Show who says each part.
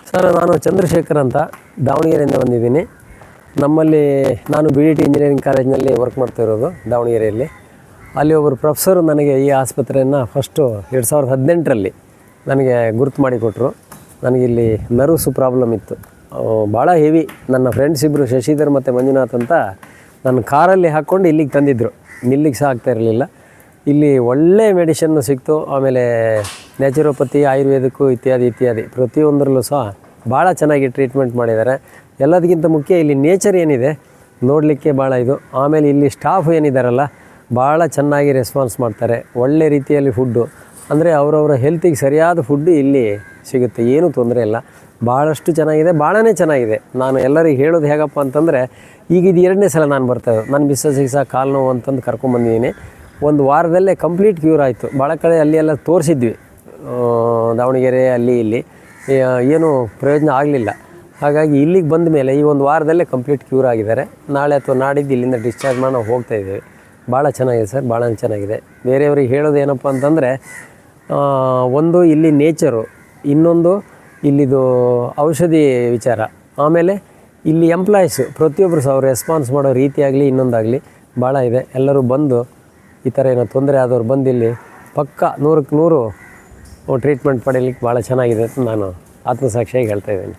Speaker 1: Sir, ನಾನು ಚಂದ್ರಶೇಖರ್ ಅಂತ ದಾವಣಗೆರೆಯಿಂದ ಬಂದಿದ್ದೀನಿ. ನಮ್ಮಲ್ಲಿ ನಾನು BDT ಇಂಜಿನಿಯರಿಂಗ್ ಕಾಲೇಜಿನಲ್ಲಿ ವರ್ಕ್ ಮಾಡ್ತಾ ಇರೋದು ದಾವಣಗೆರೆಯಲ್ಲಿ. ಅಲ್ಲಿ ಒಬ್ಬರು ಪ್ರೊಫೆಸರು ನನಗೆ ಈ ಆಸ್ಪತ್ರೆಯನ್ನು ಫಸ್ಟು 2018ರಲ್ಲಿ ನನಗೆ ಗುರುತು ಮಾಡಿಕೊಟ್ರು. ನನಗಿಲ್ಲಿ ನರ್ವ್ಸು ಪ್ರಾಬ್ಲಮ್ ಇತ್ತು, ಭಾಳ ಹೆವಿ. ನನ್ನ ಫ್ರೆಂಡ್ಸ್ ಇಬ್ಬರು ಶಶಿಧರ್ ಮತ್ತು ಮಂಜುನಾಥ್ ಅಂತ ನನ್ನ ಕಾರಲ್ಲಿ ಹಾಕ್ಕೊಂಡು ಇಲ್ಲಿಗೆ ತಂದಿದ್ದರು. ನಿಲ್ಲಿಗೆ ಸಹ ಆಗ್ತಾ ಇರಲಿಲ್ಲ. ಇಲ್ಲಿ ಒಳ್ಳೆ ಮೆಡಿಷನ್ನು ಸಿಕ್ತು. ಆಮೇಲೆ ನ್ಯಾಚುರೋಪತಿ, ಆಯುರ್ವೇದಕ್ಕೂ ಇತ್ಯಾದಿ ಪ್ರತಿಯೊಂದರಲ್ಲೂ ಸಹ ಭಾಳ ಚೆನ್ನಾಗಿ ಟ್ರೀಟ್ಮೆಂಟ್ ಮಾಡಿದ್ದಾರೆ. ಎಲ್ಲದಕ್ಕಿಂತ ಮುಖ್ಯ ಇಲ್ಲಿ ನೇಚರ್ ಏನಿದೆ ನೋಡಲಿಕ್ಕೆ ಭಾಳ ಇದು. ಆಮೇಲೆ ಇಲ್ಲಿ ಸ್ಟಾಫ್ ಏನಿದ್ದಾರಲ್ಲ ಭಾಳ ಚೆನ್ನಾಗಿ ರೆಸ್ಪಾನ್ಸ್ ಮಾಡ್ತಾರೆ. ಒಳ್ಳೆ ರೀತಿಯಲ್ಲಿ ಫುಡ್ಡು, ಅಂದರೆ ಅವರವರ ಹೆಲ್ತಿಗೆ ಸರಿಯಾದ ಫುಡ್ಡು ಇಲ್ಲಿ ಸಿಗುತ್ತೆ, ಏನೂ ತೊಂದರೆ ಇಲ್ಲ. ಭಾಳಷ್ಟು ಚೆನ್ನಾಗಿದೆ, ಭಾಳನೇ ಚೆನ್ನಾಗಿದೆ. ನಾನು ಎಲ್ಲರಿಗೆ ಹೇಳೋದು ಹೇಗಪ್ಪ ಅಂತಂದರೆ, ಈಗ ಇದು 2ನೇ ಸಲ ನಾನು ಬರ್ತಾಯಿದ್ದು. ನನ್ನ ಮಿಸ್ಸಸ್ಸಿಗೆ ಸಹ ಕಾಲು ನೋವು ಅಂತಂದು ಕರ್ಕೊಂಬಂದಿದ್ದೀನಿ. ಒಂದು ವಾರದಲ್ಲೇ ಕಂಪ್ಲೀಟ್ ಕ್ಯೂರ್ ಆಯಿತು. ಭಾಳ ಕಡೆ ಅಲ್ಲಿ ಎಲ್ಲ ತೋರಿಸಿದ್ವಿ, ದಾವಣಗೆರೆ ಅಲ್ಲಿ ಇಲ್ಲಿ, ಏನೂ ಪ್ರಯೋಜನ ಆಗಲಿಲ್ಲ. ಹಾಗಾಗಿ ಇಲ್ಲಿಗೆ ಬಂದ ಮೇಲೆ ಈ ಒಂದು ವಾರದಲ್ಲೇ ಕಂಪ್ಲೀಟ್ ಕ್ಯೂರ್ ಆಗಿದ್ದಾರೆ. ನಾಳೆ ಅಥವಾ ನಾಡಿದ್ದು ಇಲ್ಲಿಂದ ಡಿಸ್ಚಾರ್ಜ್ ಮಾಡಿ ನಾವು ಹೋಗ್ತಾಯಿದ್ದೀವಿ. ಭಾಳ ಚೆನ್ನಾಗಿದೆ ಸರ್, ಭಾಳ ಚೆನ್ನಾಗಿದೆ. ಬೇರೆಯವ್ರಿಗೆ ಹೇಳೋದು ಏನಪ್ಪ ಅಂತಂದರೆ, ಒಂದು ಇಲ್ಲಿ ನೇಚರು, ಇನ್ನೊಂದು ಇಲ್ಲಿದು ಔಷಧಿ ವಿಚಾರ, ಆಮೇಲೆ ಇಲ್ಲಿ ಎಂಪ್ಲಾಯೀಸು ಪ್ರತಿಯೊಬ್ಬರು ಸಹ ಅವ್ರು ರೆಸ್ಪಾನ್ಸ್ ಮಾಡೋ ರೀತಿಯಾಗಲಿ ಇನ್ನೊಂದಾಗಲಿ ಭಾಳ ಇದೆ. ಎಲ್ಲರೂ ಬಂದು ಈ ಥರ ಏನೋ ತೊಂದರೆ ಆದವ್ರು ಬಂದು ಇಲ್ಲಿ ಪಕ್ಕ 100ಕ್ಕೆ 100 ಟ್ರೀಟ್ಮೆಂಟ್ ಪಡೀಲಿಕ್ಕೆ ಭಾಳ ಚೆನ್ನಾಗಿದೆ ಅಂತ ನಾನು ಆತ್ಮಸಾಕ್ಷಿಯಾಗಿ ಹೇಳ್ತಾಯಿದ್ದೀನಿ.